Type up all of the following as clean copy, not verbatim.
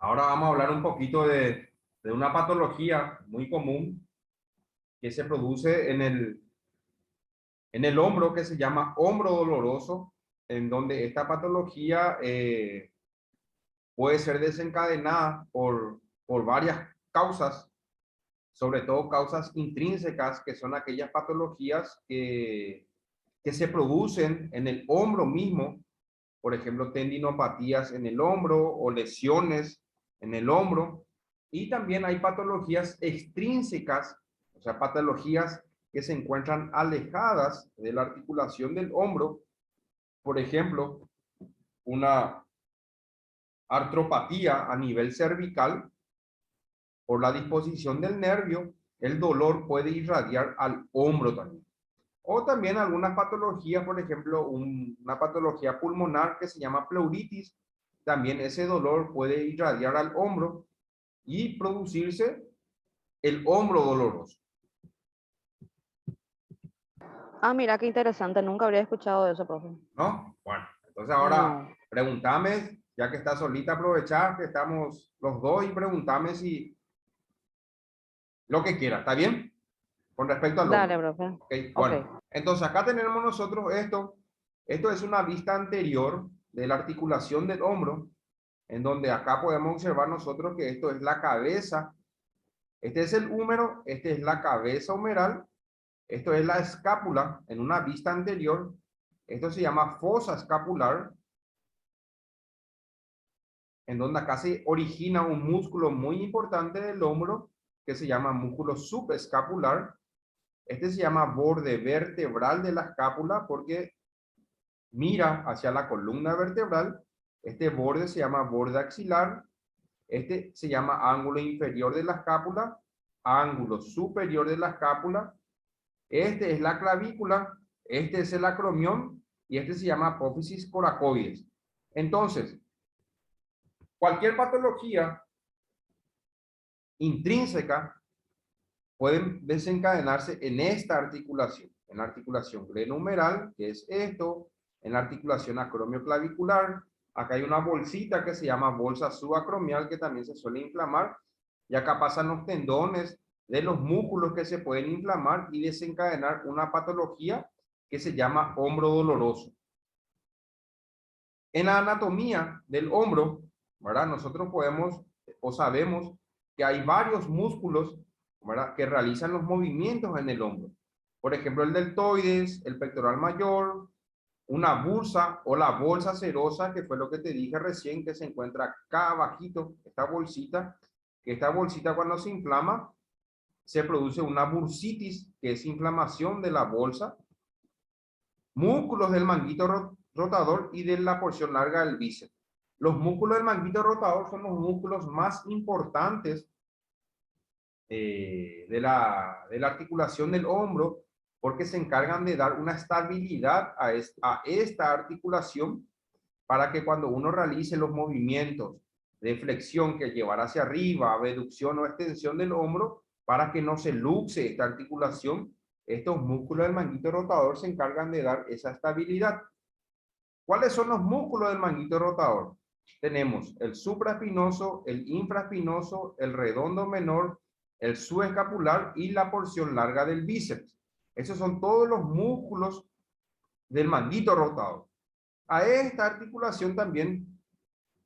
Ahora vamos a hablar un poquito de una patología muy común que se produce en el hombro, que se llama hombro doloroso, en donde esta patología puede ser desencadenada por varias causas, sobre todo causas intrínsecas, que son aquellas patologías que se producen en el hombro mismo, por ejemplo, tendinopatías en el hombro o lesiones en el hombro. Y también hay patologías extrínsecas, o sea, patologías que se encuentran alejadas de la articulación del hombro. Por ejemplo, una artropatía a nivel cervical. Por la disposición del nervio, el dolor puede irradiar al hombro también. O también algunas patologías, por ejemplo, una patología pulmonar que se llama pleuritis, también ese dolor puede irradiar al hombro y producirse el hombro doloroso, Ah, mira, qué interesante. Nunca habría escuchado de eso, profe. ¿no? Bueno, entonces ahora No. pregúntame, ya que estás solita, aprovechar que estamos los dos y pregúntame si lo que quieras, ¿está bien? Con respecto al hombro. Dale, profe. Ok, Ok. bueno, entonces acá tenemos nosotros esto. Esto es una vista anterior de la articulación del hombro, en donde acá podemos observar nosotros que esto es la cabeza. Este es el húmero, este es la cabeza humeral, esto es la escápula en una vista anterior. Esto se llama fosa escapular, en donde acá se origina un músculo muy importante del hombro que se llama músculo subescapular. Este se llama borde vertebral de la escápula porque mira hacia la columna vertebral. Este borde se llama borde axilar. Este se llama ángulo inferior de la escápula, ángulo superior de la escápula. Este es la clavícula, este es el acromión y este se llama apófisis coracoides. Entonces, cualquier patología intrínseca puede desencadenarse en esta articulación, en la articulación glenohumeral, que es esto, en la articulación acromioclavicular. Acá hay una bolsita que se llama bolsa subacromial que también se suele inflamar, y acá pasan los tendones de los músculos que se pueden inflamar y desencadenar una patología que se llama hombro doloroso. En la anatomía del hombro, ¿verdad? Nosotros podemos o sabemos que hay varios músculos, ¿verdad?, que realizan los movimientos en el hombro. Por ejemplo, el deltoides, el pectoral mayor, una bursa o la bolsa serosa, que fue lo que te dije recién, que se encuentra acá abajito, esta bolsita, que esta bolsita cuando se inflama, se produce una bursitis, que es inflamación de la bolsa, músculos del manguito rotador y de la porción larga del bíceps. Los músculos del manguito rotador son los músculos más importantes de la articulación del hombro, porque se encargan de dar una estabilidad a esta articulación para que cuando uno realice los movimientos de flexión que llevar hacia arriba, abducción o extensión del hombro, para que no se luxe esta articulación, estos músculos del manguito rotador se encargan de dar esa estabilidad. ¿Cuáles son los músculos del manguito rotador? Tenemos el supraespinoso, el infraespinoso, el redondo menor, el subescapular y la porción larga del bíceps. Esos son todos los músculos del manguito rotador. A esta articulación también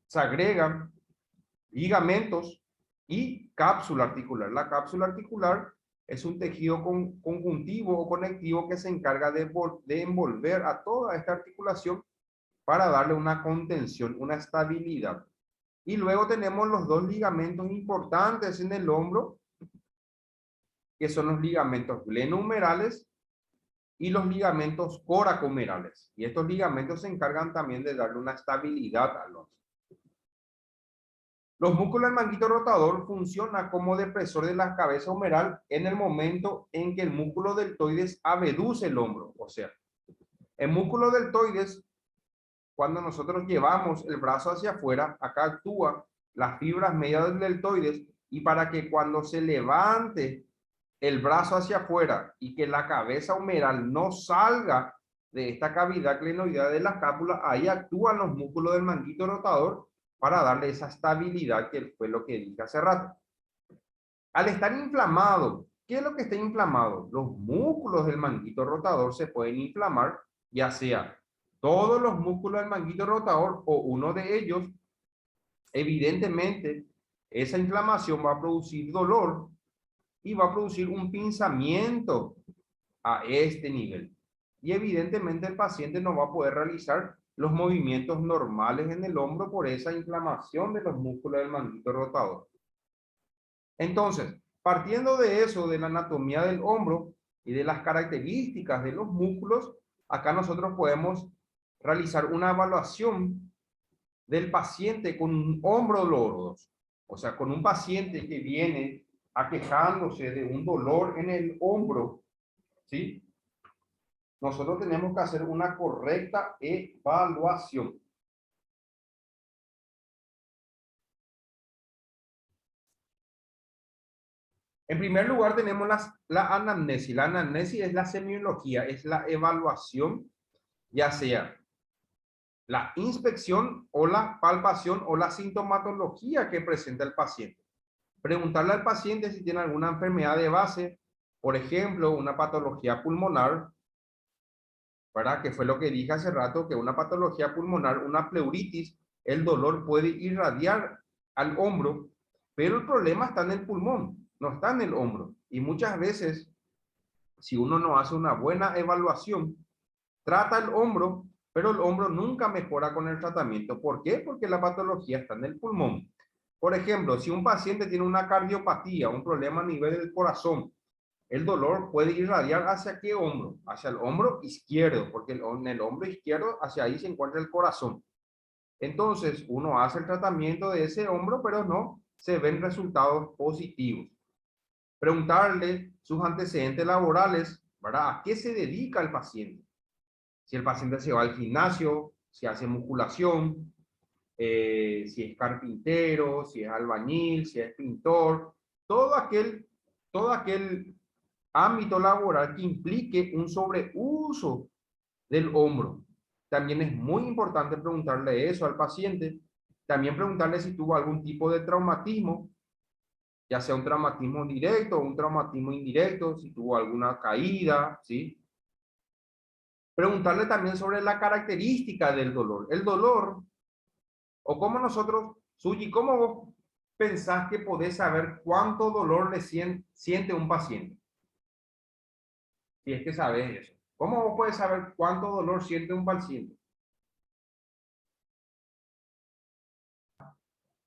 se agregan ligamentos y cápsula articular. La cápsula articular es un tejido conjuntivo o conectivo que se encarga de envolver a toda esta articulación para darle una contención, una estabilidad. Y luego tenemos los dos ligamentos importantes en el hombro, que son los ligamentos glenohumerales y los ligamentos coracohumerales. Y estos ligamentos se encargan también de darle una estabilidad a los músculos del manguito rotador. Funcionan como depresor de la cabeza humeral en el momento en que el músculo deltoides abduce el hombro. O sea, el músculo deltoides, cuando nosotros llevamos el brazo hacia afuera, acá actúa las fibras medias del deltoides, y para que cuando se levante el brazo hacia afuera y que la cabeza humeral no salga de esta cavidad glenoidea de la escápula, ahí actúan los músculos del manguito rotador para darle esa estabilidad que fue lo que dije hace rato. Al estar inflamado, ¿qué es lo que está inflamado? Los músculos del manguito rotador se pueden inflamar, ya sea todos los músculos del manguito rotador o uno de ellos. Evidentemente, esa inflamación va a producir dolor y va a producir un pinzamiento a este nivel. Y evidentemente el paciente no va a poder realizar los movimientos normales en el hombro por esa inflamación de los músculos del manguito rotador. Entonces, partiendo de eso, de la anatomía del hombro y de las características de los músculos, acá nosotros podemos realizar una evaluación del paciente con un hombro doloroso. O sea, con un paciente que viene aquejándose de un dolor en el hombro, ¿sí? Nosotros tenemos que hacer una correcta evaluación. En primer lugar tenemos la anamnesis. La anamnesis es la semiología, es la evaluación, ya sea la inspección o la palpación o la sintomatología que presenta el paciente. Preguntarle al paciente si tiene alguna enfermedad de base, por ejemplo, una patología pulmonar, ¿verdad? Que fue lo que dije hace rato, que una patología pulmonar, una pleuritis, el dolor puede irradiar al hombro, pero el problema está en el pulmón, no está en el hombro. Y muchas veces, si uno no hace una buena evaluación, trata el hombro, pero el hombro nunca mejora con el tratamiento. ¿Por qué? Porque la patología está en el pulmón. Por ejemplo, si un paciente tiene una cardiopatía, un problema a nivel del corazón, el dolor puede irradiar hacia qué hombro, hacia el hombro izquierdo, porque en el hombro izquierdo, hacia ahí se encuentra el corazón. Entonces, uno hace el tratamiento de ese hombro, pero no se ven resultados positivos. Preguntarle sus antecedentes laborales, ¿verdad? ¿A qué se dedica el paciente? Si el paciente se va al gimnasio, si hace musculación, si es carpintero, si es albañil, si es pintor, todo aquel ámbito laboral que implique un sobreuso del hombro. También es muy importante preguntarle eso al paciente. También preguntarle si tuvo algún tipo de traumatismo, ya sea un traumatismo directo o un traumatismo indirecto, si tuvo alguna caída, ¿sí? Preguntarle también sobre la característica del dolor. El dolor, o cómo nosotros, Suji, ¿cómo vos pensás que podés saber cuánto dolor le siente un paciente? Si es que sabes eso. ¿Cómo vos puedes saber cuánto dolor siente un paciente?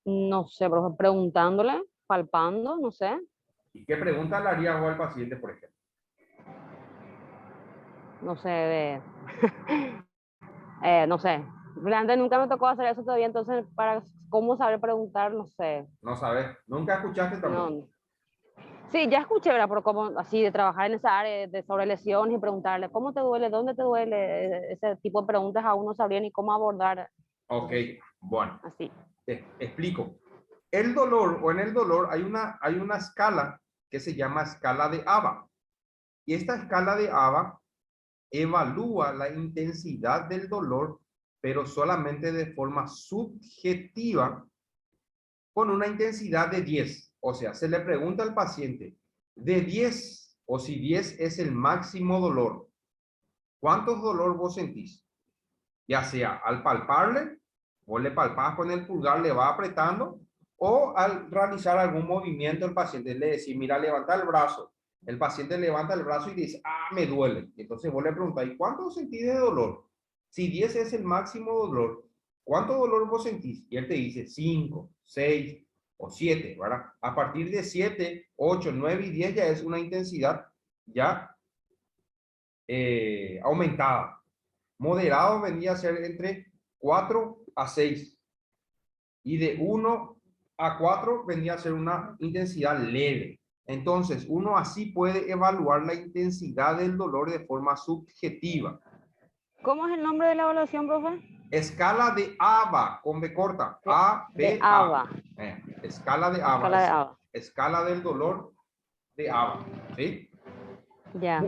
No sé, profe, preguntándole, palpando, no sé, ¿Y qué pregunta le harías vos al paciente, por ejemplo? no sé, no sé. Realmente nunca me tocó hacer eso todavía, entonces, para cómo saber preguntar, no sé. No sabes, nunca escuchaste tampoco. No. Sí, ya escuché, ¿verdad? Pero como así de trabajar en esa área de sobre lesiones y preguntarle cómo te duele, dónde te duele, ese tipo de preguntas a uno sabría ni cómo abordar. Ok, Entonces, bueno, así. te explico. El dolor, o en el dolor, hay una escala que se llama escala de ABA. Y esta escala de ABA evalúa la intensidad del dolor, pero solamente de forma subjetiva, con una intensidad de 10. O sea, se le pregunta al paciente, de 10, o si 10 es el máximo dolor, ¿cuánto dolor vos sentís? Ya sea al palparle, vos le palpás con el pulgar, le va apretando, o al realizar algún movimiento, el paciente le dice, mira, levanta el brazo. El paciente levanta el brazo y dice, ah, me duele. Entonces vos le preguntáis, ¿cuánto sentís de dolor? Si 10 es el máximo dolor, ¿cuánto dolor vos sentís? Y él te dice 5, 6 o 7, ¿verdad? A partir de 7, 8, 9 y 10 ya es una intensidad ya aumentada. Moderado vendría a ser entre 4 a 6. Y de 1 a 4 vendría a ser una intensidad leve. Entonces, uno así puede evaluar la intensidad del dolor de forma subjetiva. ¿Cómo es el nombre de la evaluación, profe? Escala de ABA, con B corta. De A-B-A. ABA, Escala de ABA. escala de ABA. Escala del dolor de ABA. ¿Sí? Ya.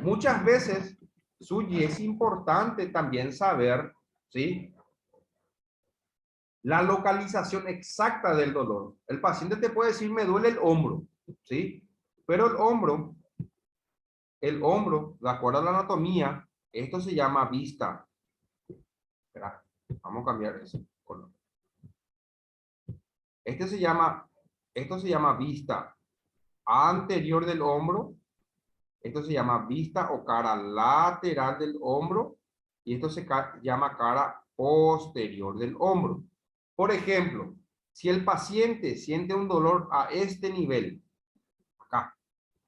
Muchas veces, Suyi, es importante también saber, ¿sí? la localización exacta del dolor. El paciente te puede decir, me duele el hombro, ¿sí? Pero el hombro, de acuerdo a la anatomía, esto se llama vista. Espera, vamos a cambiar eso. Esto se llama vista anterior del hombro. Esto se llama vista o cara lateral del hombro. Y esto se llama cara posterior del hombro. Por ejemplo, si el paciente siente un dolor a este nivel, acá,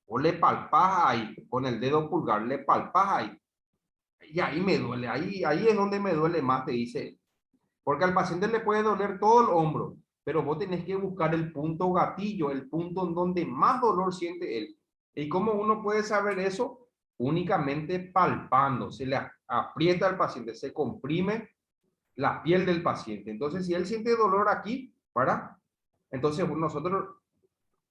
o le palpas ahí, con el dedo pulgar le palpas ahí, y ahí me duele, ahí es donde me duele más, te dice. Porque al paciente le puede doler todo el hombro, pero vos tenés que buscar el punto gatillo, el punto en donde más dolor siente él. ¿Y cómo uno puede saber eso? Únicamente palpando, se le aprieta al paciente, se comprime la piel del paciente. Entonces, si él siente dolor aquí, ¿para? Entonces nosotros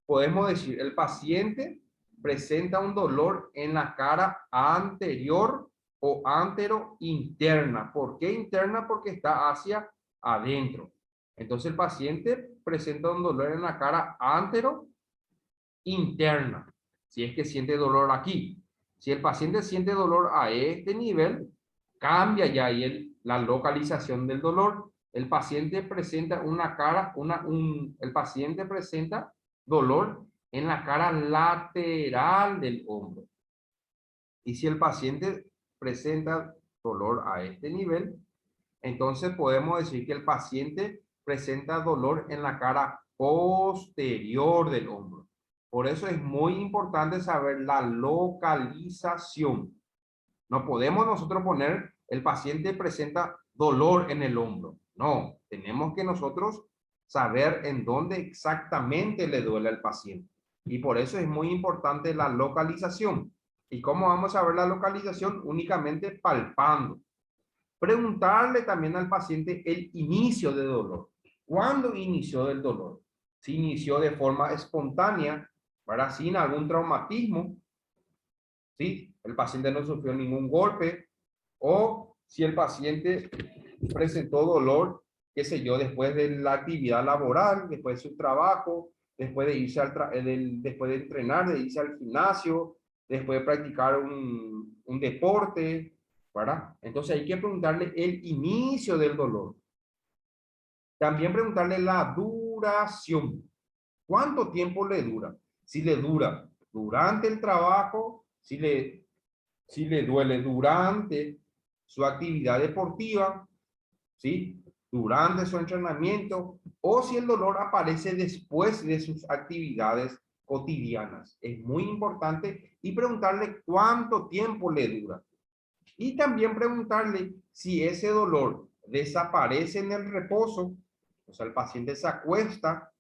podemos decir, el paciente presenta un dolor en la cara anterior o antero interna. ¿Por qué interna? Porque está hacia adentro. Entonces el paciente presenta un dolor en la cara antero interna, si es que siente dolor aquí. Si el paciente siente dolor a este nivel, cambia ya ahí la localización del dolor. El paciente presenta el paciente presenta dolor en la cara lateral del hombro. Y si el paciente presenta dolor a este nivel, entonces podemos decir que el paciente presenta dolor en la cara posterior del hombro. Por eso es muy importante saber la localización. No podemos nosotros poner el paciente presenta dolor en el hombro. No, tenemos que nosotros saber en dónde exactamente le duele al paciente. Y por eso es muy importante la localización. ¿Y cómo vamos a ver la localización? Únicamente palpando. Preguntarle también al paciente el inicio de dolor. ¿Cuándo inició el dolor? Si inició de forma espontánea, ¿verdad? Sin algún traumatismo, ¿sí? El paciente no sufrió ningún golpe, o si el paciente presentó dolor, qué sé yo, después de la actividad laboral, después de su trabajo, después de irse después de entrenar, de irse al gimnasio, después de practicar un deporte, ¿verdad? Entonces hay que preguntarle el inicio del dolor. También preguntarle la duración. ¿Cuánto tiempo le dura? Si le dura durante el trabajo, si le duele durante su actividad deportiva, ¿sí? Durante su entrenamiento, o si el dolor aparece después de sus actividades cotidianas. Es muy importante y preguntarle cuánto tiempo le dura. Y también preguntarle si ese dolor desaparece en el reposo, o sea, el paciente se acuesta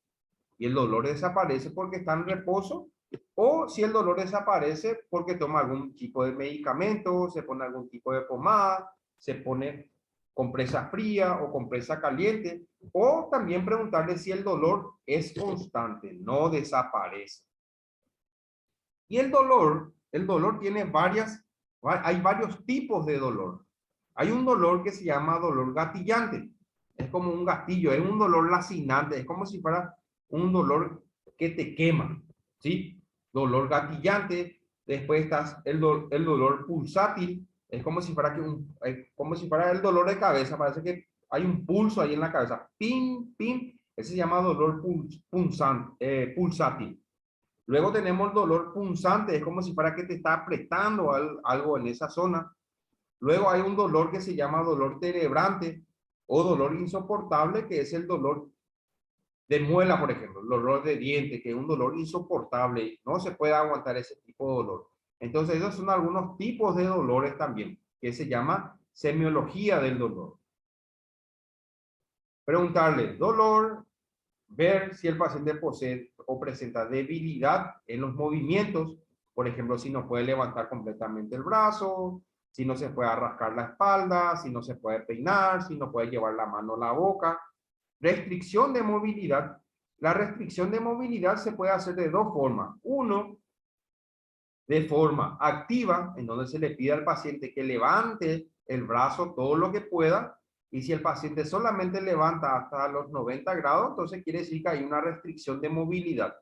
y el dolor desaparece porque está en reposo, o si el dolor desaparece porque toma algún tipo de medicamento, se pone algún tipo de pomada, se pone compresa fría o compresa caliente, o también preguntarle si el dolor es constante, no desaparece. Y el dolor tiene hay varios tipos de dolor. Hay un dolor que se llama dolor gatillante. Es como un gatillo, es un dolor lacinante, es como si fuera un dolor que te quema, ¿sí? Dolor gatillante. Después está el dolor pulsátil, es como si fuera como si fuera el dolor de cabeza, parece que hay un pulso ahí en la cabeza, pim, pim, ese se llama dolor pulsátil. Luego tenemos el dolor punzante, es como si fuera que te está apretando algo en esa zona. Luego hay un dolor que se llama dolor terebrante o dolor insoportable, que es el dolor de muela, por ejemplo, el dolor de diente, que es un dolor insoportable, no se puede aguantar ese tipo de dolor. Entonces, esos son algunos tipos de dolores también, que se llama semiología del dolor. Preguntarle, dolor, ver si el paciente posee o presenta debilidad en los movimientos, por ejemplo, si no puede levantar completamente el brazo, si no se puede rascar la espalda, si no se puede peinar, si no puede llevar la mano a la boca. Restricción de movilidad. La restricción de movilidad se puede hacer de dos formas. Uno, de forma activa, en donde se le pide al paciente que levante el brazo todo lo que pueda, Y si el paciente solamente levanta hasta los 90 grados, entonces quiere decir que hay una restricción de movilidad.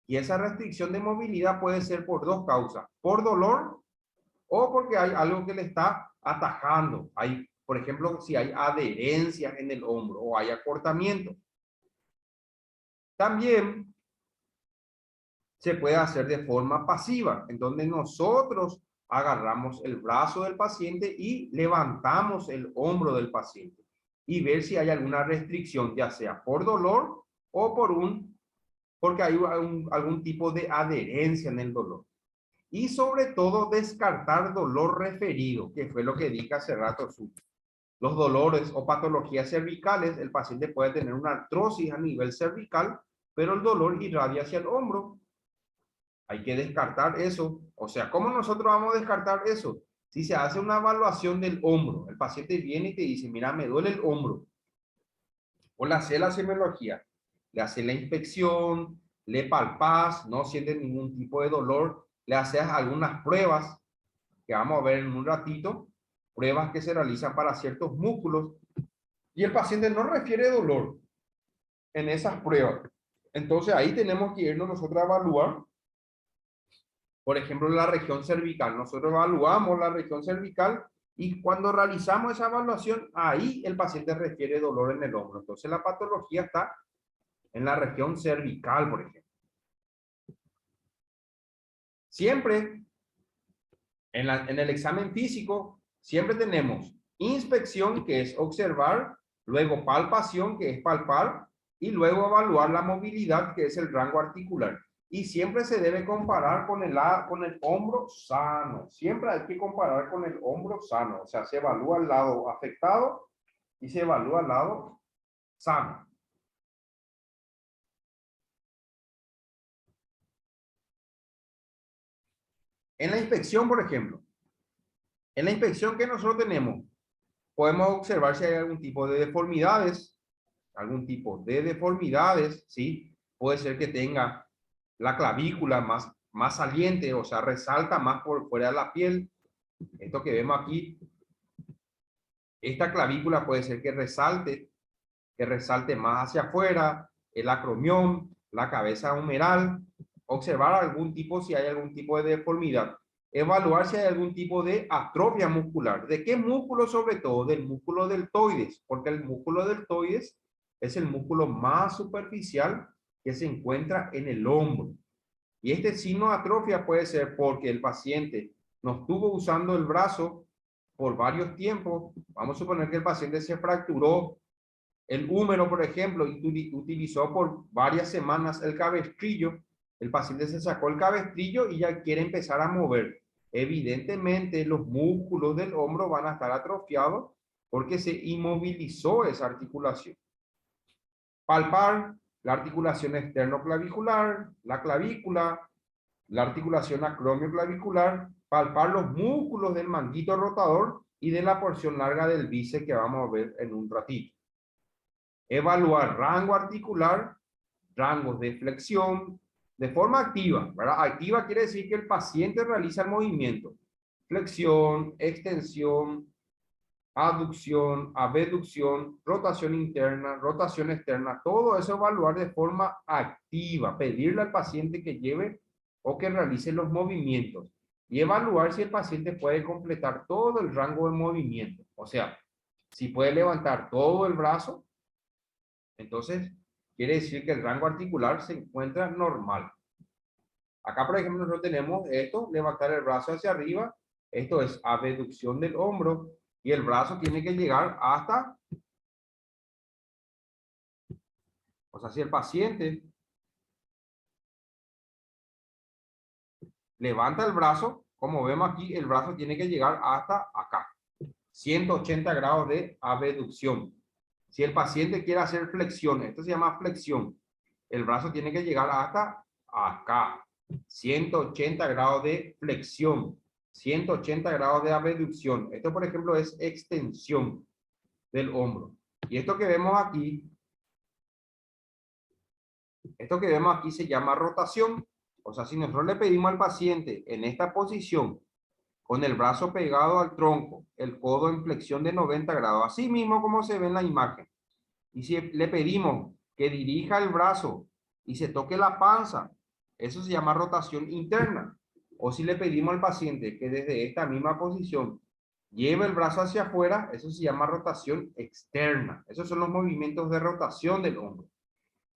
Y esa restricción de movilidad puede ser por dos causas, por dolor o porque hay algo que le está atajando. Hay, por ejemplo, si hay adherencia en el hombro o hay acortamiento. También se puede hacer de forma pasiva, en donde nosotros agarramos el brazo del paciente y levantamos el hombro del paciente y ver si hay alguna restricción, ya sea por dolor o porque hay algún tipo de adherencia en el dolor. Y sobre todo descartar dolor referido, que fue lo que dije hace rato. Los dolores o patologías cervicales, el paciente puede tener una artrosis a nivel cervical, pero el dolor irradia hacia el hombro. Hay que descartar eso. O sea, ¿cómo nosotros vamos a descartar eso? Si se hace una evaluación del hombro, el paciente viene y te dice, mira, me duele el hombro. O le hace la semiología, le hace la inspección, le palpas, no siente ningún tipo de dolor, le haces algunas pruebas que vamos a ver en un ratito, pruebas que se realizan para ciertos músculos, y el paciente no refiere dolor en esas pruebas. Entonces ahí tenemos que irnos nosotros a evaluar, por ejemplo, la región cervical. Nosotros evaluamos la región cervical y cuando realizamos esa evaluación, ahí el paciente refiere dolor en el hombro. Entonces la patología está en la región cervical, por ejemplo. Siempre en el examen físico, siempre tenemos inspección, que es observar, luego palpación, que es palpar, y luego evaluar la movilidad, que es el rango articular. Y siempre se debe comparar con el hombro sano. Siempre hay que comparar con el hombro sano. O sea, se evalúa el lado afectado y se evalúa el lado sano. En la inspección, por ejemplo, en la inspección que nosotros tenemos, podemos observar si hay algún tipo de deformidades, ¿sí? Puede ser que tenga la clavícula más saliente, o sea, resalta más por fuera de la piel. Esto que vemos aquí, esta clavícula puede ser que resalte más hacia afuera, el acromión, la cabeza humeral, observar si hay algún tipo de deformidad, evaluar si hay algún tipo de atrofia muscular. ¿De qué músculo sobre todo? Del músculo deltoides, porque el músculo deltoides es el músculo más superficial que se encuentra en el hombro. Y este signo de atrofia puede ser porque el paciente no estuvo usando el brazo por varios tiempos. Vamos a suponer que el paciente se fracturó el húmero, por ejemplo, y utilizó por varias semanas el cabestrillo. El paciente se sacó el cabestrillo y ya quiere empezar a mover. Evidentemente, los músculos del hombro van a estar atrofiados porque se inmovilizó esa articulación. Palpar la articulación externo-clavicular, la clavícula, la articulación acromioclavicular, palpar los músculos del manguito rotador y de la porción larga del bíceps que vamos a ver en un ratito. Evaluar rango articular, rangos de flexión, de forma activa, ¿verdad? Activa quiere decir que el paciente realiza el movimiento. Flexión, extensión, aducción, abducción, rotación interna, rotación externa, todo eso evaluar de forma activa, pedirle al paciente que lleve o que realice los movimientos y evaluar si el paciente puede completar todo el rango de movimiento. O sea, si puede levantar todo el brazo, entonces quiere decir que el rango articular se encuentra normal. Acá, por ejemplo, nosotros tenemos esto, levantar el brazo hacia arriba, esto es abducción del hombro, y el brazo tiene que llegar hasta, o sea, si el paciente levanta el brazo, como vemos aquí, el brazo tiene que llegar hasta acá, 180 grados de abducción. Si el paciente quiere hacer flexión, esto se llama flexión, el brazo tiene que llegar hasta acá, 180 grados de flexión, 180 grados de abducción. Esto, por ejemplo, es extensión del hombro. Y esto que vemos aquí se llama rotación. O sea, si nosotros le pedimos al paciente en esta posición con el brazo pegado al tronco, el codo en flexión de 90 grados, así mismo como se ve en la imagen. Y si le pedimos que dirija el brazo y se toque la panza, eso se llama rotación interna. O si le pedimos al paciente que desde esta misma posición lleve el brazo hacia afuera, eso se llama rotación externa. Esos son los movimientos de rotación del hombro.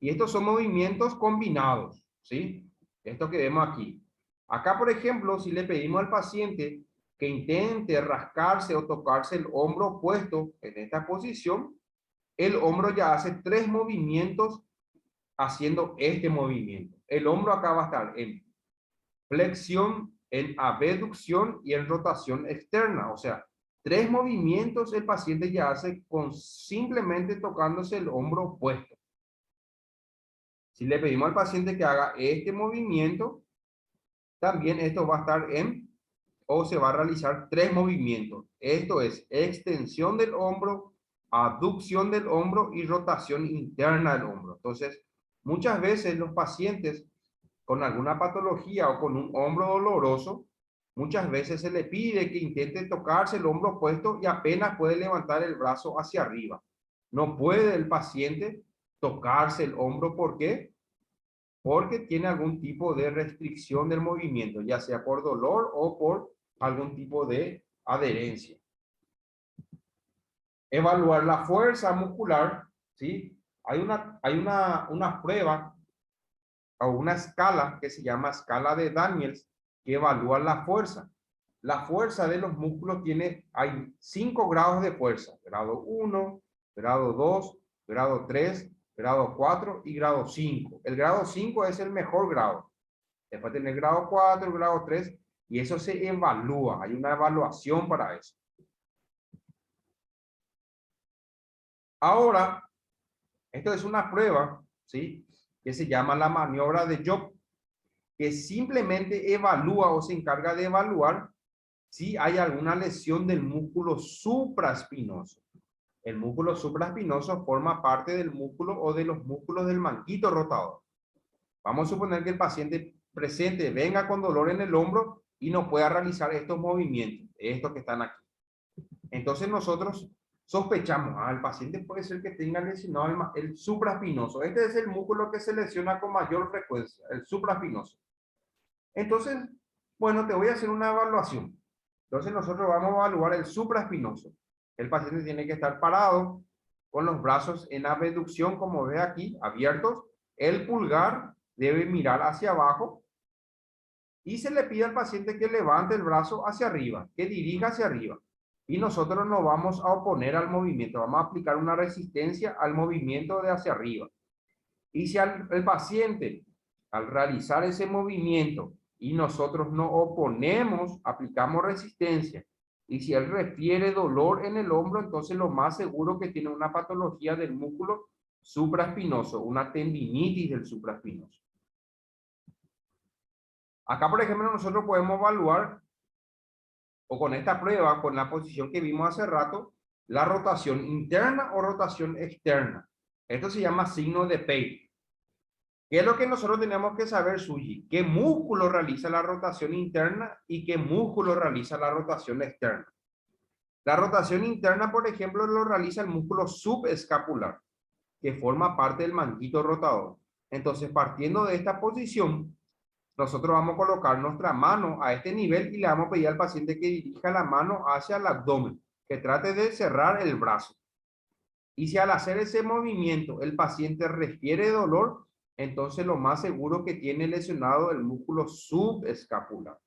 Y estos son movimientos combinados, ¿sí? Esto que vemos aquí. Acá, por ejemplo, si le pedimos al paciente que intente rascarse o tocarse el hombro opuesto en esta posición, el hombro ya hace 3 movimientos haciendo este movimiento. El hombro acá va a estar en flexión, en abducción y en rotación externa. O sea, 3 movimientos el paciente ya hace con simplemente tocándose el hombro opuesto. Si le pedimos al paciente que haga este movimiento, también esto va a estar en, o se va a realizar 3 movimientos. Esto es extensión del hombro, abducción del hombro y rotación interna del hombro. Entonces, muchas veces los pacientes con alguna patología o con un hombro doloroso, muchas veces se le pide que intente tocarse el hombro opuesto y apenas puede levantar el brazo hacia arriba. No puede el paciente tocarse el hombro. ¿Por qué? Porque tiene algún tipo de restricción del movimiento, ya sea por dolor o por algún tipo de adherencia. Evaluar la fuerza muscular, ¿sí? Hay una prueba o una escala que se llama escala de Daniels que evalúa la fuerza. La fuerza de los músculos hay 5 grados de fuerza: grado 1, grado 2, grado 3, grado 4 y grado 5. El grado 5 es el mejor grado. Después tener grado 4, grado 3, y eso se evalúa. Hay una evaluación para eso. Ahora, esto es una prueba, ¿sí?, que se llama la maniobra de Job, que simplemente evalúa o se encarga de evaluar si hay alguna lesión del músculo supraespinoso. El músculo supraespinoso forma parte del músculo o de los músculos del manguito rotador. Vamos a suponer que el paciente presente venga con dolor en el hombro y no pueda realizar estos movimientos, estos que están aquí. Entonces nosotros sospechamos, el paciente puede ser que tenga lesionado el supraespinoso. Este es el músculo que se lesiona con mayor frecuencia, el supraespinoso. Entonces, bueno, te voy a hacer una evaluación. Entonces nosotros vamos a evaluar el supraespinoso. El paciente tiene que estar parado con los brazos en abducción, como ve aquí, abiertos. El pulgar debe mirar hacia abajo y se le pide al paciente que levante el brazo hacia arriba, que dirija hacia arriba. Y nosotros nos vamos a oponer al movimiento, vamos a aplicar una resistencia al movimiento de hacia arriba. Y si el paciente, al realizar ese movimiento y nosotros nos oponemos, aplicamos resistencia, y si él refiere dolor en el hombro, entonces lo más seguro que tiene una patología del músculo supraespinoso, una tendinitis del supraespinoso. Acá, por ejemplo, nosotros podemos evaluar, o con esta prueba, con la posición que vimos hace rato, la rotación interna o rotación externa. Esto se llama signo de Peirce. ¿Qué es lo que nosotros tenemos que saber, Suji? ¿Qué músculo realiza la rotación interna y qué músculo realiza la rotación externa? La rotación interna, por ejemplo, lo realiza el músculo subescapular, que forma parte del manguito rotador. Entonces, partiendo de esta posición, nosotros vamos a colocar nuestra mano a este nivel y le vamos a pedir al paciente que dirija la mano hacia el abdomen, que trate de cerrar el brazo. Y si al hacer ese movimiento el paciente refiere dolor, entonces lo más seguro que tiene lesionado el músculo subescapular.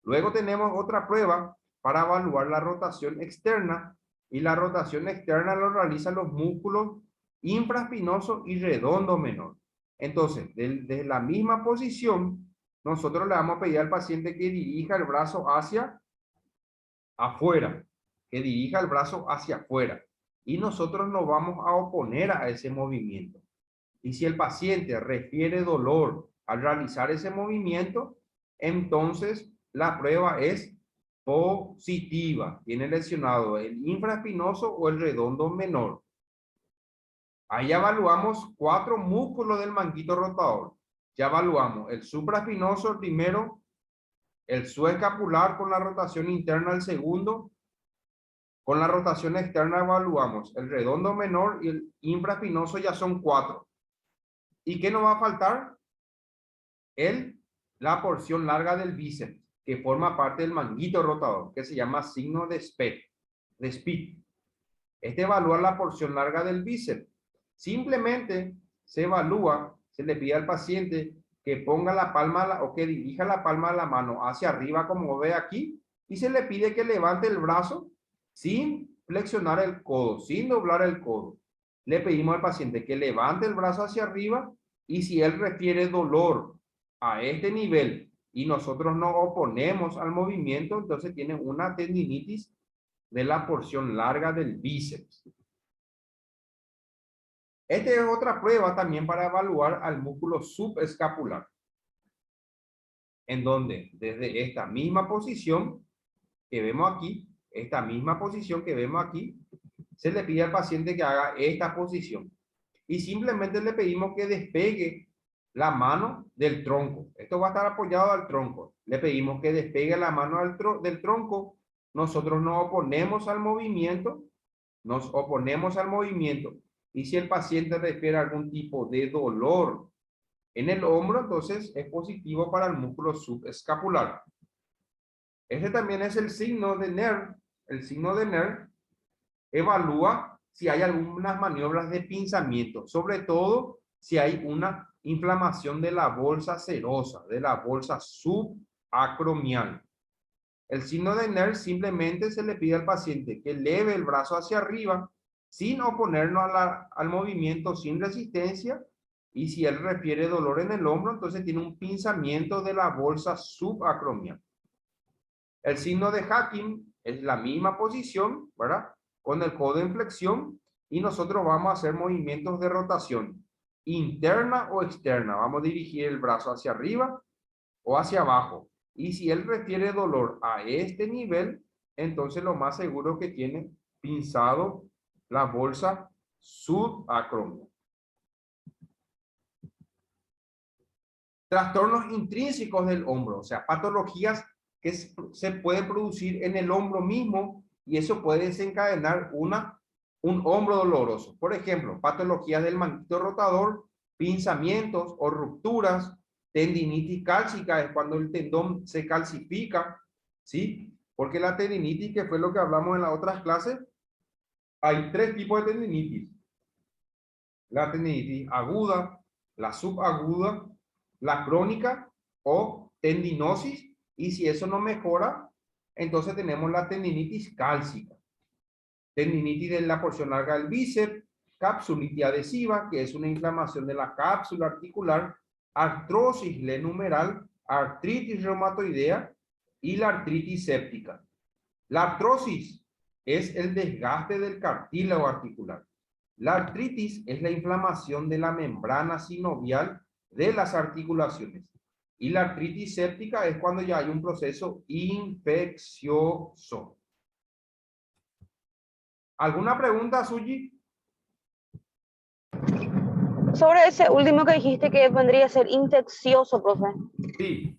Luego tenemos otra prueba para evaluar la rotación externa, y la rotación externa lo realizan los músculos infraespinoso y redondo menor. Entonces, desde la misma posición, nosotros le vamos a pedir al paciente que dirija el brazo hacia afuera, que dirija el brazo hacia afuera, y nosotros nos vamos a oponer a ese movimiento. Y si el paciente refiere dolor al realizar ese movimiento, entonces la prueba es positiva. Tiene lesionado el infraespinoso o el redondo menor. Ahí evaluamos 4 músculos del manguito rotador. Ya evaluamos el supraespinoso primero, el subescapular con la rotación interna al segundo. Con la rotación externa evaluamos el redondo menor y el infraespinoso, ya son 4. ¿Y qué nos va a faltar? La porción larga del bíceps, que forma parte del manguito rotador, que se llama signo de Speed. Este evalúa la porción larga del bíceps. Simplemente se evalúa, se le pide al paciente que ponga la palma o que dirija la palma de la mano hacia arriba, como ve aquí, y se le pide que levante el brazo sin flexionar el codo, sin doblar el codo. Le pedimos al paciente que levante el brazo hacia arriba, y si él refiere dolor a este nivel y nosotros nos oponemos al movimiento, entonces tiene una tendinitis de la porción larga del bíceps. Esta es otra prueba también para evaluar al músculo subescapular, en donde desde esta misma posición que vemos aquí, se le pide al paciente que haga esta posición. Y simplemente le pedimos que despegue la mano del tronco. Esto va a estar apoyado al tronco. Le pedimos que despegue la mano del tronco. Nosotros nos oponemos al movimiento. Y si el paciente refiere a algún tipo de dolor en el hombro, entonces es positivo para el músculo subescapular. Este también es el signo de Nair. El signo de Nair evalúa si hay algunas maniobras de pinzamiento, sobre todo si hay una inflamación de la bolsa serosa, de la bolsa subacromial. El signo de Nair simplemente se le pide al paciente que eleve el brazo hacia arriba sin oponernos al movimiento, sin resistencia, y si él refiere dolor en el hombro, entonces tiene un pinzamiento de la bolsa subacromial. El signo de Hacking es la misma posición, ¿verdad? Con el codo en flexión, y nosotros vamos a hacer movimientos de rotación interna o externa. Vamos a dirigir el brazo hacia arriba o hacia abajo. Y si él refiere dolor a este nivel, entonces lo más seguro es que tiene pinzado la bolsa subacromial. Trastornos intrínsecos del hombro, o sea, patologías que se pueden producir en el hombro mismo, y eso puede desencadenar un hombro doloroso. Por ejemplo, patologías del manguito rotador, pinzamientos o rupturas, tendinitis cálcica, es cuando el tendón se calcifica, ¿sí? Porque la tendinitis, que fue lo que hablamos en las otras clases, hay 3 tipos de tendinitis. La tendinitis aguda, la subaguda, la crónica o tendinosis, y si eso no mejora, entonces tenemos la tendinitis cálcica. Tendinitis de la porción larga del bíceps, capsulitis adhesiva, que es una inflamación de la cápsula articular, artrosis lenumeral, artritis reumatoidea y la artritis séptica. La artrosis es el desgaste del cartílago articular. La artritis es la inflamación de la membrana sinovial de las articulaciones. Y la artritis séptica es cuando ya hay un proceso infeccioso. ¿Alguna pregunta, Suji? Sobre ese último que dijiste que vendría a ser infeccioso, profe. Sí.